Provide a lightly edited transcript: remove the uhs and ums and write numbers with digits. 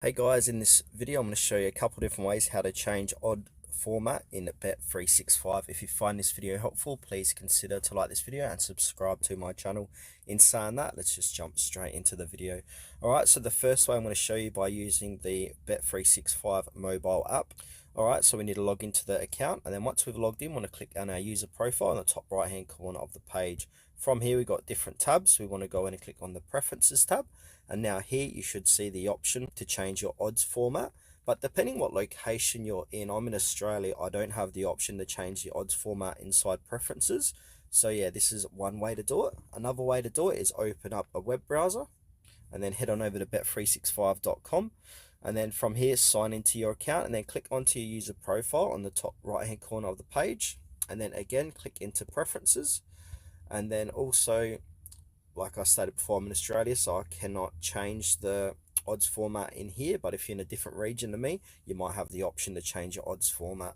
Hey guys, in this video I'm going to show you a couple different ways how to change odd format in Bet365. If you find this video helpful, please consider to like this video and subscribe to my channel. In saying that, let's just jump straight into the video. Alright, so the first way I'm going to show you by using the Bet365 mobile app. Alright, so we need to log into the account, and then once we've logged in, we want to click on our user profile in the top right hand corner of the page. From here we've got different tabs. We want to go in and click on the preferences tab, and now here you should see the option to change your odds format. But depending what location you're in, I'm in Australia, I don't have the option to change the odds format inside preferences. So yeah, this is one way to do it. Another way to do it is open up a web browser and then head on over to bet365.com, and then from here sign into your account and then click onto your user profile on the top right hand corner of the page, and then again click into preferences. And then also, like I stated before, I'm in Australia, so I cannot change the odds format in here, but if you're in a different region to me, you might have the option to change your odds format.